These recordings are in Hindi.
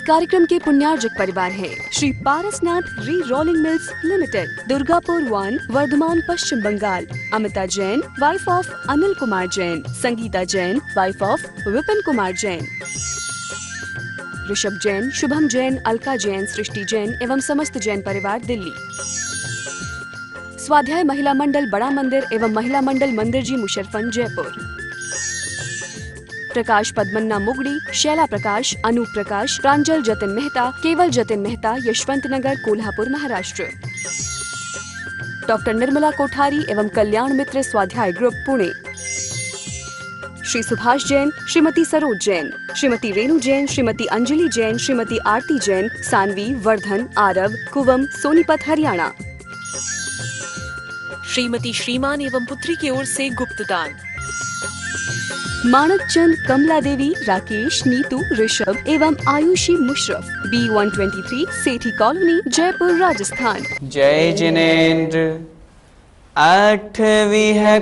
कार्यक्रम के पुण्यार्जक परिवार हैं Shri Parasnath re rolling mills limited, Durgapur 1, Bardhaman, Paschim Bangal. Amita Jain, wife of Anil Kumar Jain. Sangeeta Jain, wife of Vipin Kumar Jain. Rishabh Jain, Shubham Jain, Alka Jain, Srishti Jain एवं समस्त जैन परिवार, दिल्ली। स्वाध्याय महिला मंडल बड़ा मंदिर एवं महिला मंडल मंदिर जी, मुशर्रफन, जयपुर। प्रकाश पद्मन्ना मुगड़ी, शैला प्रकाश, अनूप प्रकाश, प्रांजल जतिन मेहता, केवल जतिन मेहता, यशवंत नगर, कोल्हापुर, महाराष्ट्र। डॉक्टर निर्मला कोठारी एवं कल्याण मित्र स्वाध्याय ग्रुप, पुणे। श्री सुभाष जैन, श्रीमती सरोज जैन, श्रीमती रेणु जैन, श्रीमती अंजलि जैन, श्रीमती आरती जैन, सानवी, वर्धन, आरव, कुवम, सोनीपत, हरियाणा। श्रीमती श्रीमान एवं पुत्री की ओर से गुप्तदान। मानक चंद, कमला देवी, राकेश, नीतू, ऋषभ एवं आयुषी मुशरफ, B123, सेठी कॉलोनी, जयपुर, राजस्थान। जय जिनेन्द्र। 8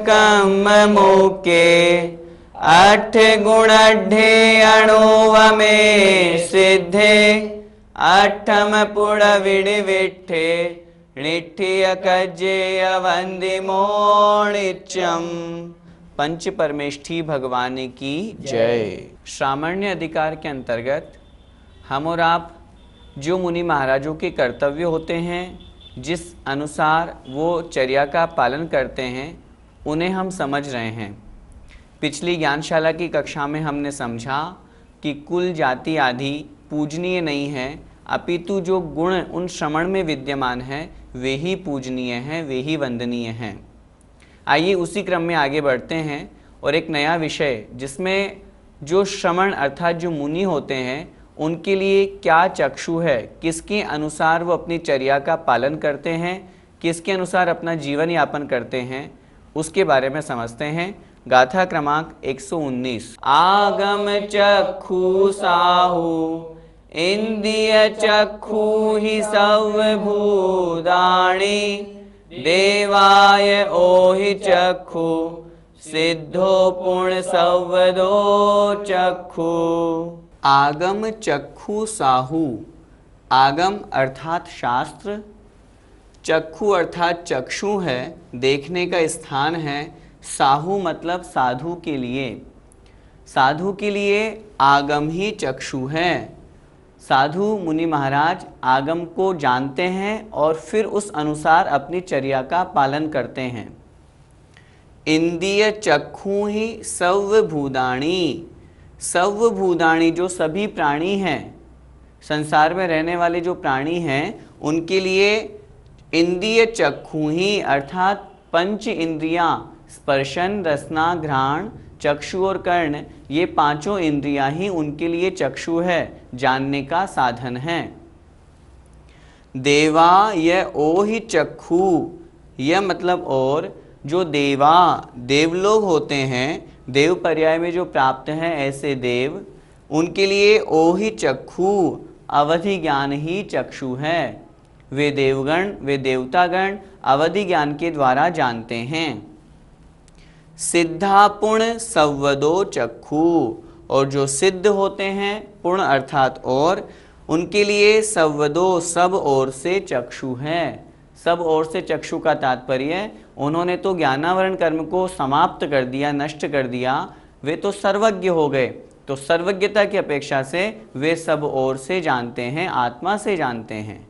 कम मुके 8 गुण अणुव में सिद्धे 8 पुड़ विड़ विठे निठिय कज्जे अवंदि मोणिचम। पंच परमेष्ठी भगवान की जय। श्रामण्य अधिकार के अंतर्गत हम और आप जो मुनि महाराजों के कर्तव्य होते हैं, जिस अनुसार वो चर्या का पालन करते हैं, उन्हें हम समझ रहे हैं। पिछली ज्ञानशाला की कक्षा में हमने समझा कि कुल जाति आदि पूजनीय नहीं है, अपितु जो गुण उन श्रमण में विद्यमान है वे ही पूजनीय हैं, वे ही वंदनीय हैं। आइए उसी क्रम में आगे बढ़ते हैं और एक नया विषय, जिसमें जो श्रमण अर्थात जो मुनि होते हैं उनके लिए क्या चक्षु है, किसके अनुसार वो अपनी चर्या का पालन करते हैं, किसके अनुसार अपना जीवन यापन करते हैं, उसके बारे में समझते हैं। गाथा क्रमांक 119। आगम चक्षु साहु इंद्रिय चक्षु ही सर्वभूतानि देवाय ओहि चक्षु सिद्धो पुण्य संवदो चक्षु। आगम चक्षु साहु। आगम अर्थात शास्त्र, चक्षु अर्थात चक्षु है, देखने का स्थान है। साहु मतलब साधु के लिए। साधु के लिए आगम ही चक्षु है। साधु मुनि महाराज आगम को जानते हैं और फिर उस अनुसार अपनी चर्या का पालन करते हैं। इंद्रिय चक्षु ही सर्वभूतानि। सर्वभूतानि जो सभी प्राणी हैं, संसार में रहने वाले जो प्राणी हैं, उनके लिए इंद्रिय चक्षु ही अर्थात पंच इंद्रियां, स्पर्शन, रसना, घ्राण, चक्षु और कर्ण, ये पांचों इंद्रियां ही उनके लिए चक्षु है, जानने का साधन है। देवा यह ओहि चक्षु, यह मतलब और जो देवा देवलोग होते हैं, देव पर्याय में जो प्राप्त हैं ऐसे देव, उनके लिए ओहि चक्षु अवधि ज्ञान ही चक्षु है। वे देवगण, वे देवतागण अवधि ज्ञान के द्वारा जानते हैं। सिद्धा पुण्य संवदो चक्षु, और जो सिद्ध होते हैं, पुण्य अर्थात और, उनके लिए संवदो सब ओर से चक्षु है। सब ओर से चक्षु का तात्पर्य, उन्होंने तो ज्ञानावरण कर्म को समाप्त कर दिया, नष्ट कर दिया, वे तो सर्वज्ञ हो गए, तो सर्वज्ञता की अपेक्षा से वे सब ओर से जानते हैं, आत्मा से जानते हैं।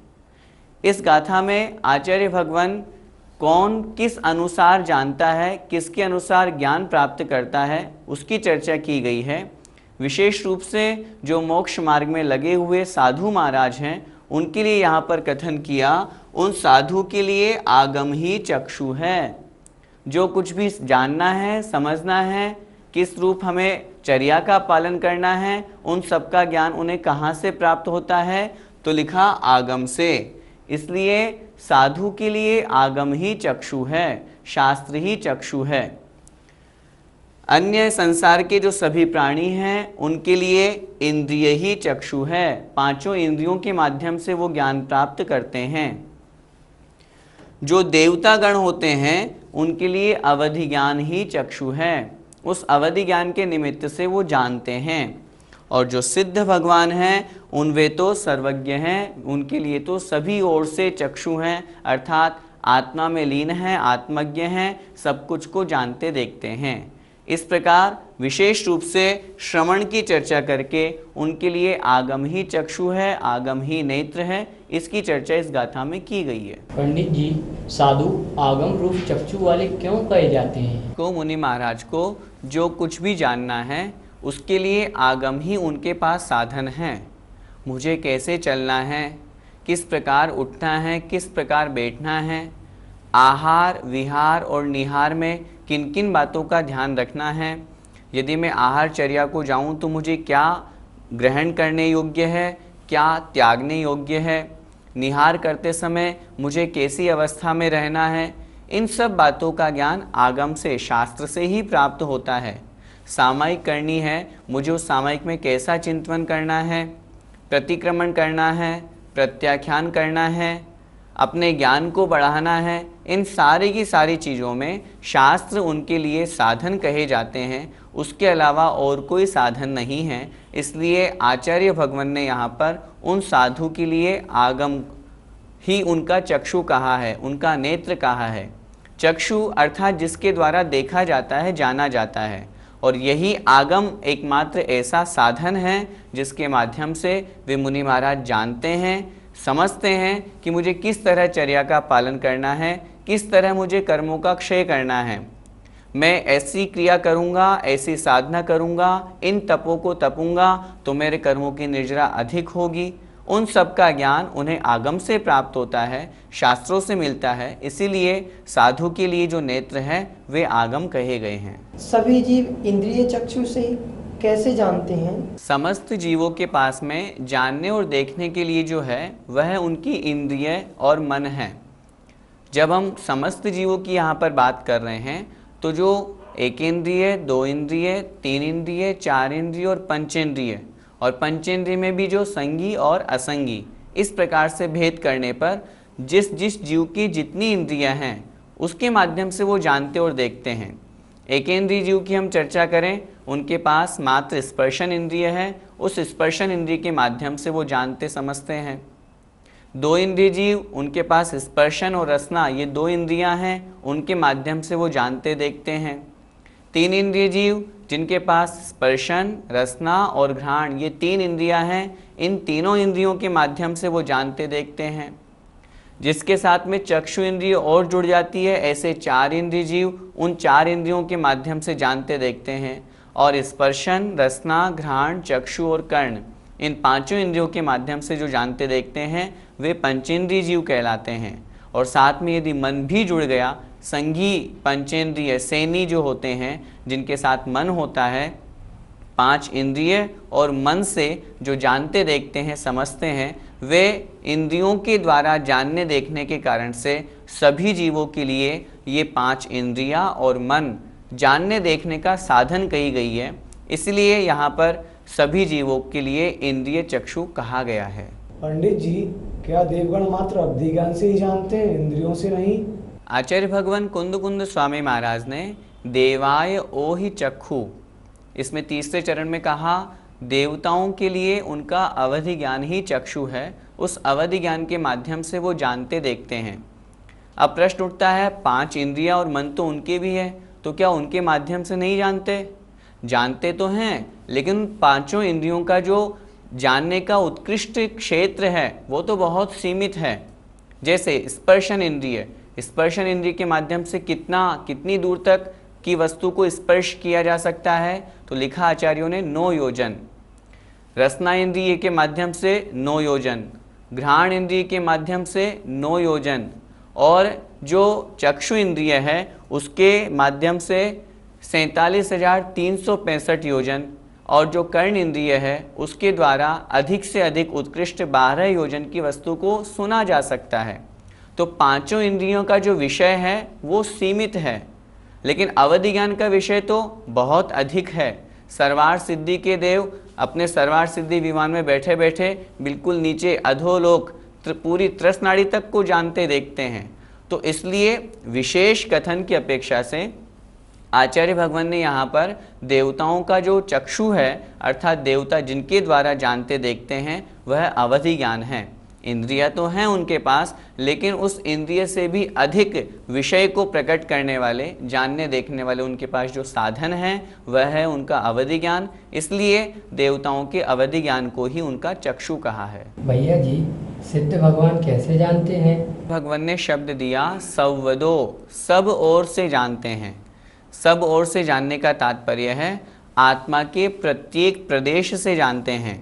इस गाथा में आचार्य भगवान कौन किस अनुसार जानता है, किसके अनुसार ज्ञान प्राप्त करता है, उसकी चर्चा की गई है। विशेष रूप से जो मोक्ष मार्ग में लगे हुए साधु महाराज हैं, उनके लिए यहाँ पर कथन किया, उन साधु के लिए आगम ही चक्षु है। जो कुछ भी जानना है, समझना है, किस रूप हमें चर्या का पालन करना है, उन सब का ज्ञान उन्हें कहाँ से प्राप्त होता है, तो लिखा आगम से। इसलिए साधु के लिए आगम ही चक्षु है, शास्त्र ही चक्षु है। अन्य संसार के जो सभी प्राणी हैं, उनके लिए इंद्रिय ही चक्षु है। पांचों इंद्रियों के माध्यम से वो ज्ञान प्राप्त करते हैं। जो देवता गण होते हैं, उनके लिए अवधि ज्ञान ही चक्षु है। उस अवधि ज्ञान के निमित्त से वो जानते हैं। और जो सिद्ध भगवान हैं उन वे तो सर्वज्ञ हैं, उनके लिए तो सभी ओर से चक्षु हैं, अर्थात आत्मा में लीन हैं, आत्मज्ञ हैं, सब कुछ को जानते देखते हैं। इस प्रकार विशेष रूप से श्रवण की चर्चा करके उनके लिए आगम ही चक्षु है, आगम ही नेत्र है, इसकी चर्चा इस गाथा में की गई है। पंडित जी, साधु आगम रूप चक्षु वाले क्यों कहे जाते हैं? को मुनि महाराज को जो कुछ भी जानना है उसके लिए आगम ही उनके पास साधन है। मुझे कैसे चलना है, किस प्रकार उठना है, किस प्रकार बैठना है, आहार विहार और निहार में किन किन बातों का ध्यान रखना है, यदि मैं आहारचर्या को जाऊं तो मुझे क्या ग्रहण करने योग्य है, क्या त्यागने योग्य है, निहार करते समय मुझे कैसी अवस्था में रहना है, इन सब बातों का ज्ञान आगम से, शास्त्र से ही प्राप्त होता है। सामायिक करनी है, मुझे उस सामायिक में कैसा चिंतन करना है, प्रतिक्रमण करना है, प्रत्याख्यान करना है, अपने ज्ञान को बढ़ाना है, इन सारी की सारी चीज़ों में शास्त्र उनके लिए साधन कहे जाते हैं, उसके अलावा और कोई साधन नहीं है। इसलिए आचार्य भगवान ने यहाँ पर उन साधु के लिए आगम ही उनका चक्षु कहा है, उनका नेत्र कहा है। चक्षु अर्थात जिसके द्वारा देखा जाता है, जाना जाता है, और यही आगम एकमात्र ऐसा साधन है जिसके माध्यम से वे मुनि महाराज जानते हैं, समझते हैं कि मुझे किस तरह चर्या का पालन करना है, किस तरह मुझे कर्मों का क्षय करना है। मैं ऐसी क्रिया करूँगा, ऐसी साधना करूँगा, इन तपों को तपूँगा तो मेरे कर्मों की निर्जरा अधिक होगी। उन सब का ज्ञान उन्हें आगम से प्राप्त होता है, शास्त्रों से मिलता है। इसीलिए साधु के लिए जो नेत्र है वे आगम कहे गए हैं। सभी जीव इंद्रिय चक्षु से कैसे जानते हैं? समस्त जीवों के पास में जानने और देखने के लिए जो है वह उनकी इंद्रिय और मन है। जब हम समस्त जीवों की यहाँ पर बात कर रहे हैं तो जो एक इंद्रिय, दो इंद्रिय, तीन इंद्रिय, चार इंद्रिय और पंचेंद्रिय, और पंचेंद्रिय में भी जो संगी और असंगी, इस प्रकार से भेद करने पर जिस जिस जीव की जितनी इंद्रियां हैं उसके माध्यम से वो जानते और देखते हैं। एक इंद्रिय जीव की हम चर्चा करें, उनके पास मात्र स्पर्शन इंद्रिय है, उस स्पर्शन इंद्रिय के माध्यम से वो जानते समझते हैं। दो इंद्रिय जीव, उनके पास स्पर्शन और रसना, ये दो इंद्रियां हैं, उनके माध्यम से वो जानते देखते हैं। तीन इंद्रिय जीव, जिनके पास स्पर्शन, रसना और घ्राण, ये तीन इंद्रियां हैं, इन तीनों इंद्रियों के माध्यम से वो जानते देखते हैं। जिसके साथ में चक्षु इंद्रिय और जुड़ जाती है, ऐसे चार इंद्रिय जीव उन चार इंद्रियों के माध्यम से जानते देखते हैं। और स्पर्शन, रसना, घ्राण, चक्षु और कर्ण, इन पांचों इंद्रियों के माध्यम से जो जानते देखते हैं वे पंचेंद्रिय जीव कहलाते हैं। और साथ में यदि मन भी जुड़ गया, संगी पंचेंद्रिय सेनी जो होते हैं, जिनके साथ मन होता है, पांच इंद्रिय और मन से जो जानते देखते हैं, समझते हैं, वे इंद्रियों के द्वारा जानने देखने के कारण से सभी जीवों के लिए ये पांच इंद्रियां और मन जानने देखने का साधन कही गई है। इसलिए यहाँ पर सभी जीवों के लिए इंद्रिय चक्षु कहा गया है। पंडित जी, क्या देवगण मात्र अवधि ज्ञान से ही जानते हैं, इंद्रियों से नहीं? आचार्य भगवान कुंद स्वामी महाराज ने देवाय ओहि चक्षु, इसमें तीसरे चरण में कहा देवताओं के लिए उनका अवधि ज्ञान ही चक्षु है, उस अवधि ज्ञान के माध्यम से वो जानते देखते हैं। अब प्रश्न उठता है, पांच इंद्रियां और मन तो उनके भी है, तो क्या उनके माध्यम से नहीं जानते? जानते तो हैं, लेकिन पांचों इंद्रियों का जो जानने का उत्कृष्ट क्षेत्र है वो तो बहुत सीमित है। जैसे स्पर्शन इंद्रिय, स्पर्शन इंद्रिय के माध्यम से कितनी दूर तक की वस्तु को स्पर्श किया जा सकता है, तो लिखा आचार्यों ने 9 योजन। रसना इंद्रिय के माध्यम से 9 योजन, घ्राण इंद्रिय के माध्यम से 9 योजन, और जो चक्षु इंद्रिय है उसके माध्यम से 47,365 योजन, और जो कर्ण इंद्रिय है उसके द्वारा अधिक से अधिक उत्कृष्ट 12 योजन की वस्तु को सुना जा सकता है। तो पांचों इंद्रियों का जो विषय है वो सीमित है, लेकिन अवधि ज्ञान का विषय तो बहुत अधिक है। सर्वार सिद्धि के देव अपने सर्वार सिद्धि विमान में बैठे बैठे बिल्कुल नीचे अधोलोक पूरी त्रसनाड़ी तक को जानते देखते हैं। तो इसलिए विशेष कथन की अपेक्षा से आचार्य भगवान ने यहाँ पर देवताओं का जो चक्षु है अर्थात देवता जिनके द्वारा जानते देखते हैं वह अवधि ज्ञान है। इंद्रियां तो हैं उनके पास, लेकिन उस इंद्रिय से भी अधिक विषय को प्रकट करने वाले, जानने देखने वाले उनके पास जो साधन है वह है उनका अवधि ज्ञान। इसलिए देवताओं के अवधि ज्ञान को ही उनका चक्षु कहा है। भैया जी, सिद्ध भगवान कैसे जानते हैं? भगवान ने शब्द दिया संवदो, सब ओर से जानते हैं। सब ओर से जानने का तात्पर्य है आत्मा के प्रत्येक प्रदेश से जानते हैं।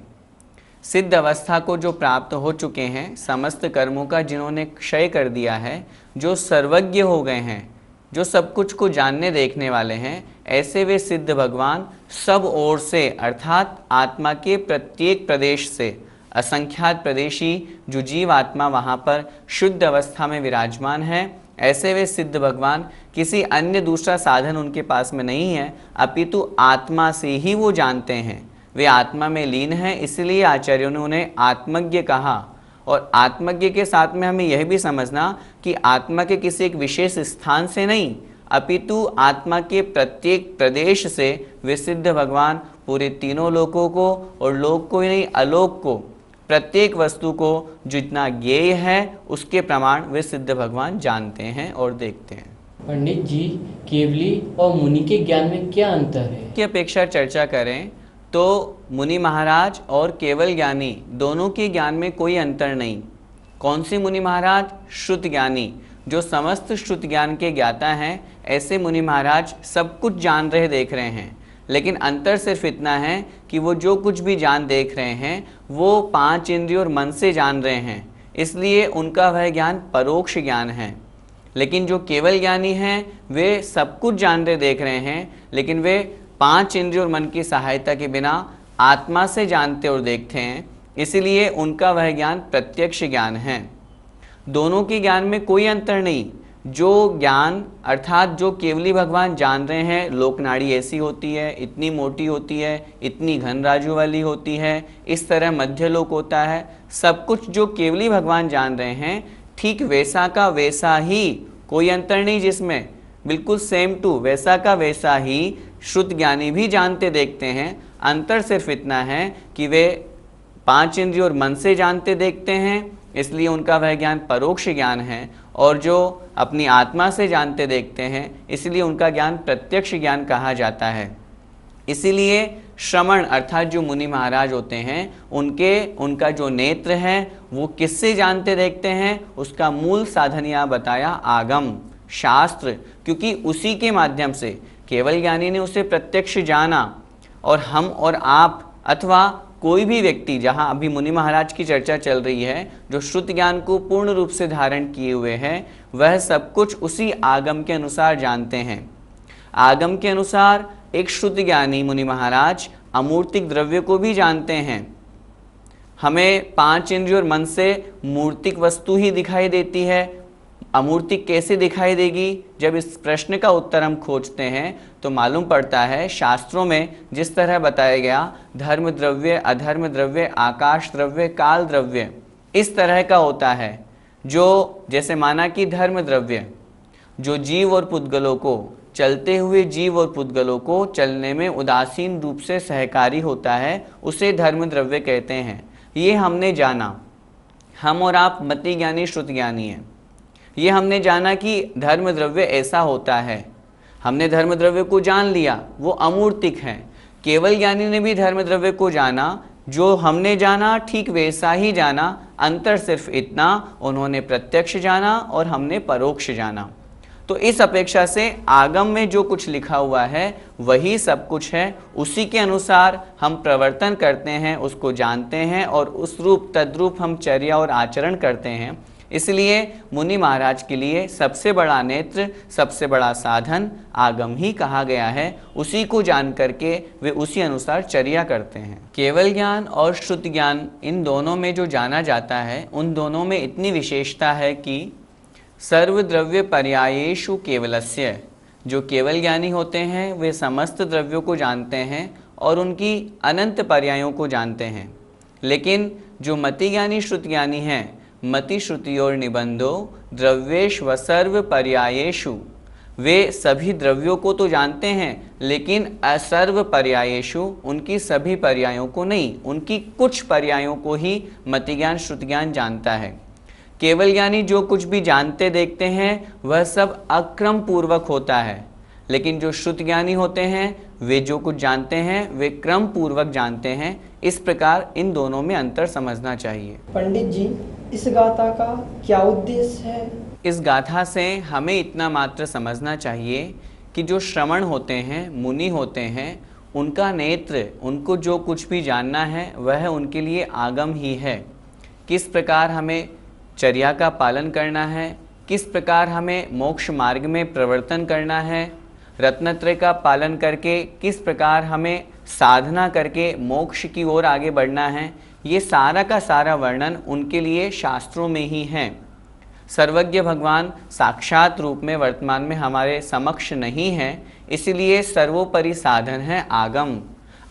सिद्ध अवस्था को जो प्राप्त हो चुके हैं, समस्त कर्मों का जिन्होंने क्षय कर दिया है, जो सर्वज्ञ हो गए हैं, जो सब कुछ को जानने देखने वाले हैं, ऐसे वे सिद्ध भगवान सब ओर से अर्थात आत्मा के प्रत्येक प्रदेश से, असंख्यात प्रदेशी जो जीव आत्मा वहाँ पर शुद्ध अवस्था में विराजमान है, ऐसे वे सिद्ध भगवान किसी अन्य दूसरा साधन उनके पास में नहीं है, अपितु आत्मा से ही वो जानते हैं। वे आत्मा में लीन हैं, इसलिए आचार्यों ने उन्हें आत्मज्ञ कहा। और आत्मज्ञ के साथ में हमें यह भी समझना कि आत्मा के किसी एक विशेष स्थान से नहीं, अपितु आत्मा के प्रत्येक प्रदेश से वे सिद्ध भगवान पूरे तीनों लोकों को, और लोक को ही नहीं अलोक को, प्रत्येक वस्तु को जितना ज्ञेय है उसके प्रमाण वे सिद्ध भगवान जानते हैं और देखते हैं। पंडित जी, केवली और मुनि के ज्ञान में क्या अंतर है? की अपेक्षा चर्चा करें तो मुनि महाराज और केवल ज्ञानी दोनों के ज्ञान में कोई अंतर नहीं। कौन से मुनि महाराज? श्रुत ज्ञानी, जो समस्त श्रुत ज्ञान के ज्ञाता हैं, ऐसे मुनि महाराज सब कुछ जान रहे देख रहे हैं। लेकिन अंतर सिर्फ इतना है कि वो जो कुछ भी जान देख रहे हैं वो 5 इंद्रियों और मन से जान रहे हैं, इसलिए उनका वह ज्ञान परोक्ष ज्ञान है। लेकिन जो केवल ज्ञानी हैं वे सब कुछ जान रहे देख रहे हैं, लेकिन वे 5 इंद्रियों और मन की सहायता के बिना आत्मा से जानते और देखते हैं, इसलिए उनका वह ज्ञान प्रत्यक्ष ज्ञान है। दोनों के ज्ञान में कोई अंतर नहीं। जो ज्ञान अर्थात जो केवली भगवान जान रहे हैं, लोकनाड़ी ऐसी होती है, इतनी मोटी होती है, इतनी घन राजू वाली होती है, इस तरह मध्य लोक होता है, सब कुछ जो केवली भगवान जान रहे हैं ठीक वैसा का वैसा ही, कोई अंतर नहीं जिसमें, बिल्कुल सेम टू वैसा का वैसा ही श्रुत ज्ञानी भी जानते देखते हैं। अंतर सिर्फ इतना है कि वे 5 इंद्रियों और मन से जानते देखते हैं, इसलिए उनका वह ज्ञान परोक्ष ज्ञान है, और जो अपनी आत्मा से जानते देखते हैं इसलिए उनका ज्ञान प्रत्यक्ष ज्ञान कहा जाता है। इसीलिए श्रमण अर्थात जो मुनि महाराज होते हैं उनका जो नेत्र है वो किससे जानते देखते हैं, उसका मूल साधन यहाँ बताया आगम शास्त्र, क्योंकि उसी के माध्यम से केवल ज्ञानी ने उसे प्रत्यक्ष जाना, और हम और आप अथवा कोई भी व्यक्ति, जहाँ अभी मुनि महाराज की चर्चा चल रही है, जो श्रुत ज्ञान को पूर्ण रूप से धारण किए हुए हैं, वह सब कुछ उसी आगम के अनुसार जानते हैं। आगम के अनुसार एक श्रुत ज्ञानी मुनि महाराज अमूर्तिक द्रव्य को भी जानते हैं। हमें 5 इंद्रियों और मन से मूर्तिक वस्तु ही दिखाई देती है, अमूर्तिक कैसे दिखाई देगी? जब इस प्रश्न का उत्तर हम खोजते हैं तो मालूम पड़ता है शास्त्रों में जिस तरह बताया गया, धर्म द्रव्य, अधर्म द्रव्य, आकाश द्रव्य, काल द्रव्य, इस तरह का होता है। जो जैसे माना कि धर्म द्रव्य जो जीव और पुद्गलों को, चलते हुए जीव और पुद्गलों को चलने में उदासीन रूप से सहकारी होता है, उसे धर्म द्रव्य कहते हैं। ये हमने जाना, हम और आप मति ज्ञानी श्रुत ज्ञानी हैं, ये हमने जाना कि धर्म द्रव्य ऐसा होता है, हमने धर्म द्रव्य को जान लिया, वो अमूर्तिक है। केवल ज्ञानी ने भी धर्म द्रव्य को जाना, जो हमने जाना ठीक वैसा ही जाना, अंतर सिर्फ इतना, उन्होंने प्रत्यक्ष जाना और हमने परोक्ष जाना। तो इस अपेक्षा से आगम में जो कुछ लिखा हुआ है वही सब कुछ है, उसी के अनुसार हम प्रवर्तन करते हैं, उसको जानते हैं और उस रूप तद्रूप हम चर्या और आचरण करते हैं। इसलिए मुनि महाराज के लिए सबसे बड़ा नेत्र, सबसे बड़ा साधन आगम ही कहा गया है। उसी को जान करके वे उसी अनुसार चर्या करते हैं। केवल ज्ञान और श्रुत ज्ञान, इन दोनों में जो जाना जाता है, उन दोनों में इतनी विशेषता है कि सर्वद्रव्य पर्यायेषु केवलस्य, जो केवल ज्ञानी होते हैं वे समस्त द्रव्यों को जानते हैं और उनकी अनंत पर्यायों को जानते हैं। लेकिन जो मति ज्ञानी श्रुत ज्ञानी हैं, मति श्रुतियोर निबंधो द्रव्येष्व सर्व पर्यायेषु, वे सभी द्रव्यों को तो जानते हैं, लेकिन असर्व पर्यायेषु, उनकी सभी पर्यायों को नहीं, उनकी कुछ पर्यायों को ही मति ज्ञान श्रुति ज्ञान जानता है। केवल ज्ञानी जो कुछ भी जानते देखते हैं वह सब अक्रम पूर्वक होता है, लेकिन जो श्रुत ज्ञानी होते हैं वे जो कुछ जानते हैं वे क्रम पूर्वक जानते हैं। इस प्रकार इन दोनों में अंतर समझना चाहिए। पंडित जी, इस गाथा का क्या उद्देश्य है? इस गाथा से हमें इतना मात्र समझना चाहिए कि जो श्रमण होते हैं, मुनि होते हैं, उनका नेत्र, उनको जो कुछ भी जानना है वह उनके लिए आगम ही है। किस प्रकार हमें चर्या का पालन करना है, किस प्रकार हमें मोक्ष मार्ग में प्रवर्तन करना है, रत्नत्रय का पालन करके किस प्रकार हमें साधना करके मोक्ष की ओर आगे बढ़ना है, ये सारा का सारा वर्णन उनके लिए शास्त्रों में ही है। सर्वज्ञ भगवान साक्षात रूप में वर्तमान में हमारे समक्ष नहीं है, इसलिए सर्वोपरि साधन है आगम।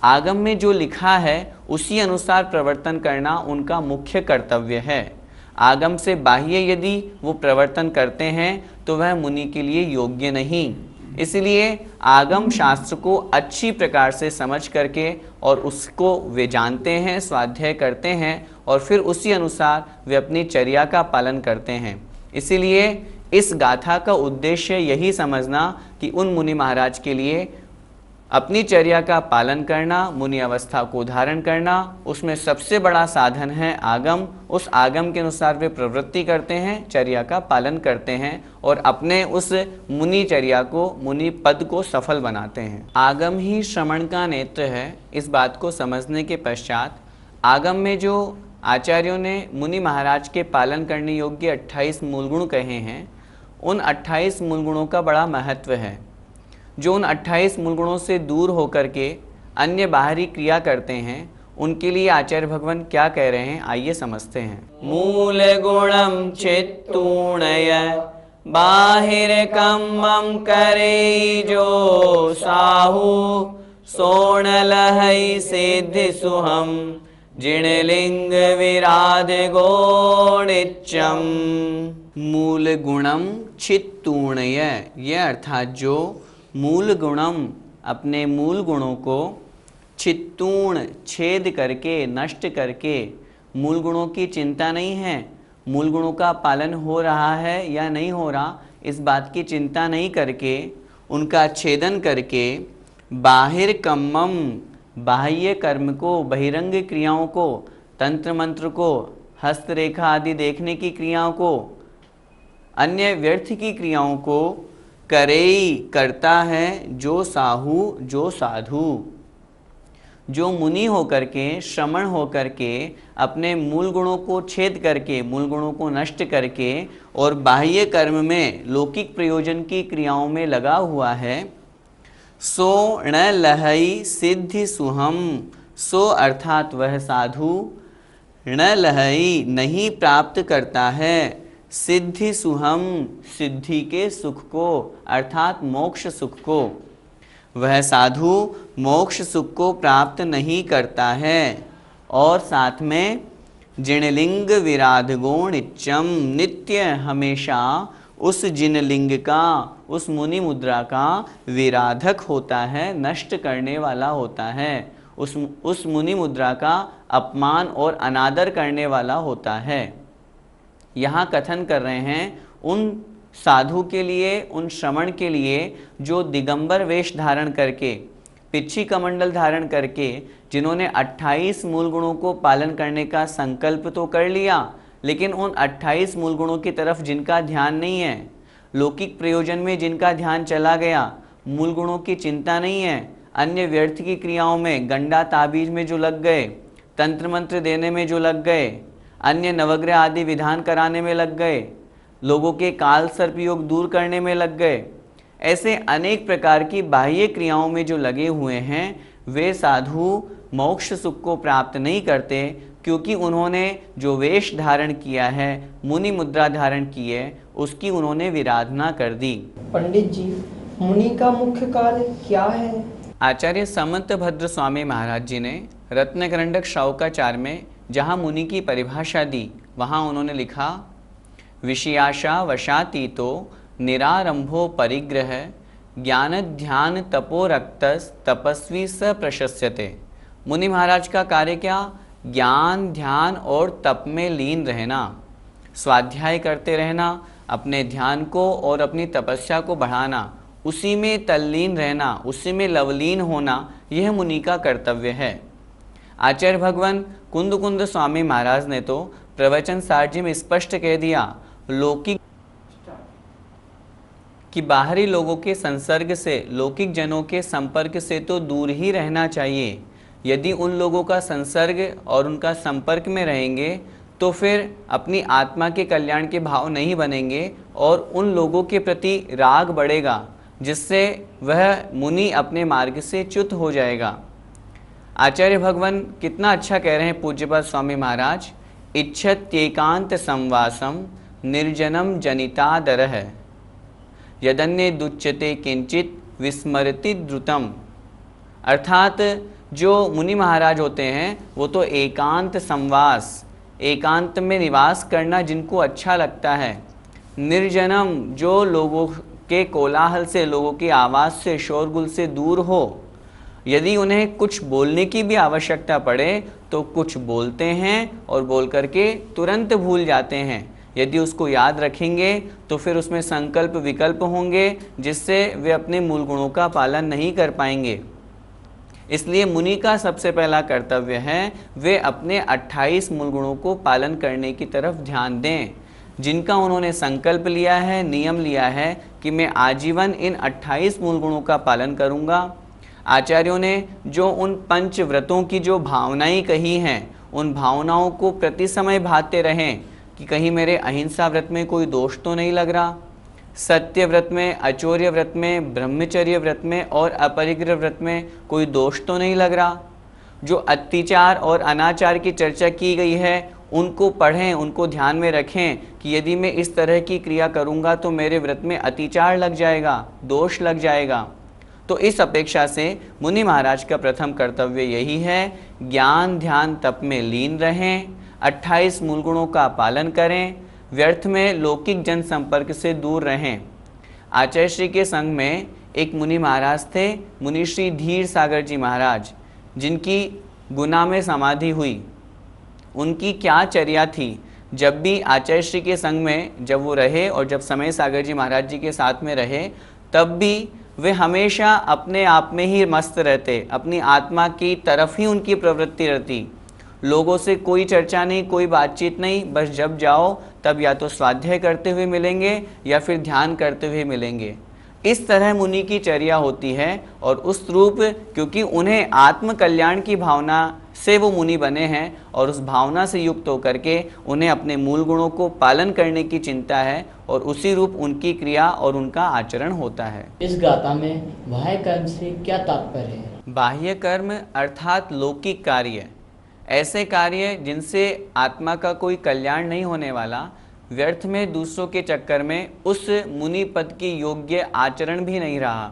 आगम में जो लिखा है उसी अनुसार प्रवर्तन करना उनका मुख्य कर्तव्य है। आगम से बाह्य यदि वो प्रवर्तन करते हैं तो वह मुनि के लिए योग्य नहीं। इसलिए आगम शास्त्र को अच्छी प्रकार से समझ करके और उसको वे जानते हैं, स्वाध्याय करते हैं और फिर उसी अनुसार वे अपनी चर्या का पालन करते हैं। इसीलिए इस गाथा का उद्देश्य यही समझना कि उन मुनि महाराज के लिए अपनी चर्या का पालन करना, मुनि अवस्था को धारण करना, उसमें सबसे बड़ा साधन है आगम। उस आगम के अनुसार वे प्रवृत्ति करते हैं, चर्या का पालन करते हैं और अपने उस मुनि चर्या को, मुनि पद को सफल बनाते हैं। आगम ही श्रमण का नेत्र है। इस बात को समझने के पश्चात आगम में जो आचार्यों ने मुनि महाराज के पालन करने योग्य 28 मूल गुण कहे हैं, उन 28 मूल गुणों का बड़ा महत्व है। जो उन 28 मूल गुणों से दूर होकर के अन्य बाहरी क्रिया करते हैं, उनके लिए आचार्य भगवान क्या कह रहे हैं, आइए समझते हैं। मूल गुणम चित्तूणय बाहिर कम्मम करे जो साहू सोण लहई सिद्धि सुहम जिणलिंग विराध गोणिच्यम। मूल गुणम चित्तूणय, यह अर्थात जो मूल गुणम, अपने मूल गुणों को चित्तूण, छेद करके, नष्ट करके, मूल गुणों की चिंता नहीं है, मूल गुणों का पालन हो रहा है या नहीं हो रहा इस बात की चिंता नहीं करके, उनका छेदन करके, बाहिर कम्मम, बाह्य कर्म को, बहिरंग क्रियाओं को, तंत्र मंत्र को, हस्तरेखा आदि देखने की क्रियाओं को, अन्य व्यर्थ की क्रियाओं को करेई, करता है जो साहू, जो साधु, जो मुनि होकर के, श्रमण होकर के, अपने मूल गुणों को छेद करके, मूल गुणों को नष्ट करके और बाह्य कर्म में, लौकिक प्रयोजन की क्रियाओं में लगा हुआ है। सो न लहई सिद्धि सुहम, सो अर्थात वह साधु, न लहई नहीं प्राप्त करता है, सिद्धि सुहम, सिद्धि के सुख को अर्थात मोक्ष सुख को, वह साधु मोक्ष सुख को प्राप्त नहीं करता है। और साथ में जिनलिंग विराध गुणिच्यम, नित्य हमेशा उस जिनलिंग का, उस मुनि मुद्रा का विराधक होता है, नष्ट करने वाला होता है, उस मुनि मुद्रा का अपमान और अनादर करने वाला होता है। यहाँ कथन कर रहे हैं उन साधु के लिए, उन श्रमण के लिए जो दिगंबर वेश धारण करके, पिच्छी कमंडल धारण करके, जिन्होंने 28 मूल गुणों को पालन करने का संकल्प तो कर लिया, लेकिन उन 28 मूल गुणों की तरफ जिनका ध्यान नहीं है, लौकिक प्रयोजन में जिनका ध्यान चला गया, मूल गुणों की चिंता नहीं है, अन्य व्यर्थ की क्रियाओं में, गंडा ताबीज में जो लग गए, तंत्र मंत्र देने में जो लग गए, अन्य नवग्रह आदि विधान कराने में लग गए, लोगों के काल सर्प योग दूर करने में लग गए, ऐसे अनेक प्रकार की बाह्य क्रियाओं में जो लगे हुए हैं, वे साधु मोक्ष सुख को प्राप्त नहीं करते, क्योंकि उन्होंने जो वेश धारण किया है, मुनि मुद्रा धारण की है, उसकी उन्होंने विराधना कर दी। पंडित जी, मुनि का मुख्य कार्य क्या है? आचार्य समंत भद्र स्वामी महाराज जी ने रत्नकरंडक शाउकाचार में जहाँ मुनि की परिभाषा दी, वहाँ उन्होंने लिखा, विषयाशा वशातीतो निरारंभो परिग्रह ज्ञान ध्यान तपो रक्तस तपस्वी स प्रशस्यते। मुनि महाराज का कार्य क्या? ज्ञान ध्यान और तप में लीन रहना, स्वाध्याय करते रहना, अपने ध्यान को और अपनी तपस्या को बढ़ाना, उसी में तल्लीन रहना, उसी में लवलीन होना, यह मुनि का कर्तव्य है। आचार्य भगवान कुंद कुंद स्वामी महाराज ने तो प्रवचन सारजी में स्पष्ट कह दिया, लौकिक कि बाहरी लोगों के संसर्ग से, लौकिक जनों के संपर्क से तो दूर ही रहना चाहिए। यदि उन लोगों का संसर्ग और उनका संपर्क में रहेंगे तो फिर अपनी आत्मा के कल्याण के भाव नहीं बनेंगे और उन लोगों के प्रति राग बढ़ेगा, जिससे वह मुनि अपने मार्ग से च्युत हो जाएगा। आचार्य भगवान कितना अच्छा कह रहे हैं पूज्यपाद स्वामी महाराज, इच्छत्येकांत संवासम निर्जनम जनितादरः यदन्य दुच्यते किंचित विस्मरति द्रुतम। अर्थात जो मुनि महाराज होते हैं वो तो एकांत संवास, एकांत में निवास करना जिनको अच्छा लगता है, निर्जनम जो लोगों के कोलाहल से, लोगों की आवाज़ से, शोरगुल से दूर हो। यदि उन्हें कुछ बोलने की भी आवश्यकता पड़े तो कुछ बोलते हैं और बोल करके तुरंत भूल जाते हैं। यदि उसको याद रखेंगे तो फिर उसमें संकल्प विकल्प होंगे जिससे वे अपने मूल गुणों का पालन नहीं कर पाएंगे। इसलिए मुनि का सबसे पहला कर्तव्य है वे अपने 28 मूल गुणों को पालन करने की तरफ ध्यान दें, जिनका उन्होंने संकल्प लिया है, नियम लिया है कि मैं आजीवन इन 28 मूल गुणों का पालन करूंगा। आचार्यों ने जो उन पंच व्रतों की जो भावनाएं कही हैं, उन भावनाओं को प्रति समय भाते रहें कि कहीं मेरे अहिंसा व्रत में कोई दोष तो नहीं लग रहा, सत्य व्रत में, अचौर्य व्रत में, ब्रह्मचर्य व्रत में और अपरिग्रह व्रत में कोई दोष तो नहीं लग रहा। जो अत्याचार और अनाचार की चर्चा की गई है उनको पढ़ें, उनको ध्यान में रखें कि यदि मैं इस तरह की क्रिया करूँगा तो मेरे व्रत में अत्याचार लग जाएगा, दोष लग जाएगा। तो इस अपेक्षा से मुनि महाराज का प्रथम कर्तव्य यही है, ज्ञान ध्यान तप में लीन रहें, 28 मूल गुणों का पालन करें, व्यर्थ में लौकिक जन संपर्क से दूर रहें। आचार्य श्री के संग में एक मुनि महाराज थे, मुनि श्री धीर सागर जी महाराज, जिनकी गुना में समाधि हुई। उनकी क्या चर्या थी, जब भी आचार्य श्री के संग में जब वो रहे और जब समय सागर जी महाराज जी के साथ में रहे, तब भी वे हमेशा अपने आप में ही मस्त रहते, अपनी आत्मा की तरफ ही उनकी प्रवृत्ति रहती। लोगों से कोई चर्चा नहीं, कोई बातचीत नहीं, बस जब जाओ तब या तो स्वाध्याय करते हुए मिलेंगे या फिर ध्यान करते हुए मिलेंगे। इस तरह मुनि की चर्या होती है और उस रूप, क्योंकि उन्हें आत्म कल्याण की भावना से वो मुनि बने हैं और उस भावना से युक्त होकर के उन्हें अपने मूल गुणों को पालन करने की चिंता है और उसी रूप उनकी क्रिया और उनका आचरण होता है। इस गाथा में बाह्य कर्म से क्या तात्पर्य है? बाह्य कर्म अर्थात लौकिक कार्य, ऐसे कार्य जिनसे आत्मा का कोई कल्याण नहीं होने वाला, व्यर्थ में दूसरों के चक्कर में उस मुनि पद की योग्य आचरण भी नहीं रहा।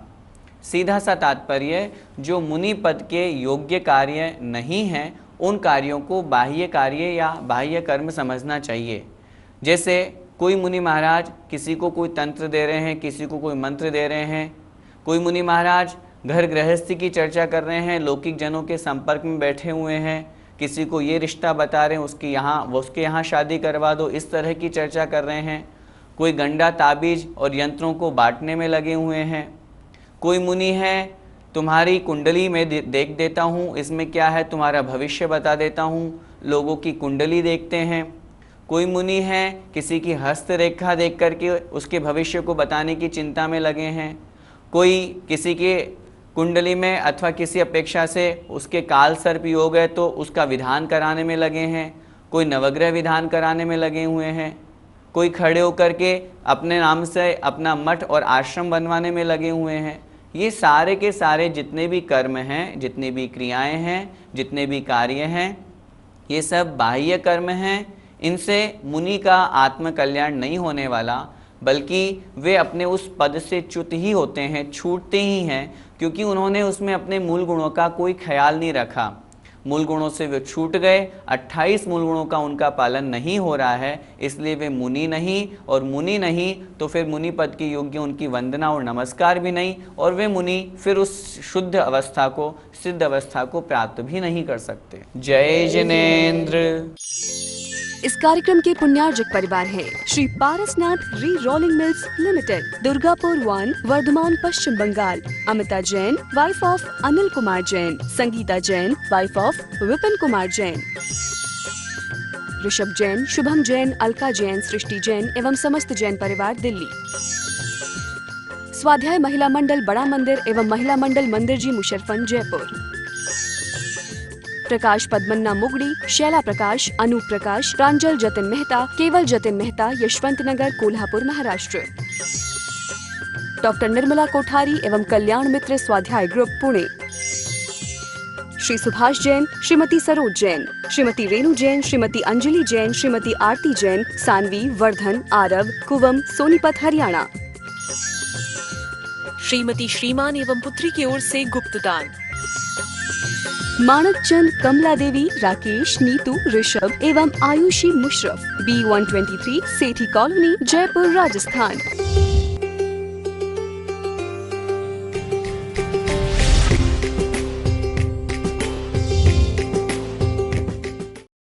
सीधा सा तात्पर्य, जो मुनि पद के योग्य कार्य नहीं हैं उन कार्यों को बाह्य कार्य या बाह्य कर्म समझना चाहिए। जैसे कोई मुनि महाराज किसी को कोई तंत्र दे रहे हैं, किसी को कोई मंत्र दे रहे हैं, कोई मुनि महाराज घर गृहस्थी की चर्चा कर रहे हैं, लौकिक जनों के संपर्क में बैठे हुए हैं, किसी को ये रिश्ता बता रहे हैं उसके यहाँ शादी करवा दो, इस तरह की चर्चा कर रहे हैं। कोई गंडा ताबीज और यंत्रों को बांटने में लगे हुए हैं। कोई मुनि है, तुम्हारी कुंडली में देख देता हूँ, इसमें क्या है तुम्हारा भविष्य बता देता हूँ, लोगों की कुंडली देखते हैं। कोई मुनि है, किसी की हस्त रेखा देख करके उसके भविष्य को बताने की चिंता में लगे हैं। कोई किसी के कुंडली में अथवा किसी अपेक्षा से उसके काल सर्प योग है तो उसका विधान कराने में लगे हैं। कोई नवग्रह विधान कराने में लगे हुए हैं। कोई खड़े होकर के अपने नाम से अपना मठ और आश्रम बनवाने में लगे हुए हैं। ये सारे के सारे जितने भी कर्म हैं, जितनी भी क्रियाएं हैं, जितने भी कार्य हैं, ये सब बाह्य कर्म हैं। इनसे मुनि का आत्म कल्याण नहीं होने वाला, बल्कि वे अपने उस पद से च्युत ही होते हैं, छूटते ही हैं, क्योंकि उन्होंने उसमें अपने मूल गुणों का कोई ख्याल नहीं रखा। मूल गुणों से वे छूट गए, 28 मूल गुणों का उनका पालन नहीं हो रहा है, इसलिए वे मुनि नहीं, और मुनि नहीं तो फिर मुनि पद के योग्य उनकी वंदना और नमस्कार भी नहीं, और वे मुनि फिर उस शुद्ध अवस्था को, सिद्ध अवस्था को प्राप्त भी नहीं कर सकते। जय जिनेंद्र। इस कार्यक्रम के पुण्यार्जक परिवार हैं Shri Parasnath re rolling mills limited, Durgapur 1, Bardhaman, Paschim Bangal. Amita Jain, wife of Anil Kumar Jain. Sangeeta Jain, wife of Vipin Kumar Jain. Rishabh Jain, Shubham Jain, Alka Jain, Srishti Jain एवं समस्त जैन परिवार, दिल्ली। स्वाध्याय महिला मंडल बड़ा मंदिर एवं महिला मंडल मंदिर जी, मुशर्रफन, जयपुर। प्रकाश पद्मन्ना मुगड़ी, शैला प्रकाश, अनूप प्रकाश, प्रांजल जतिन मेहता, केवल जतिन मेहता, यशवंत नगर, कोल्हापुर, महाराष्ट्र। डॉक्टर निर्मला कोठारी एवं कल्याण मित्र स्वाध्याय ग्रुप, पुणे। श्री सुभाष जैन, श्रीमती सरोज जैन, श्रीमती रेणु जैन, श्रीमती अंजलि जैन, श्रीमती आरती जैन, सानवी, वर्धन, आरव, कुवम, सोनीपत, हरियाणा। श्रीमती श्रीमान एवं पुत्री की ओर से गुप्तदान। मानक चंद, कमला देवी, राकेश, नीतू, ऋषभ एवं आयुषी मुशरफ, B123, सेठी कॉलोनी, जयपुर, राजस्थान।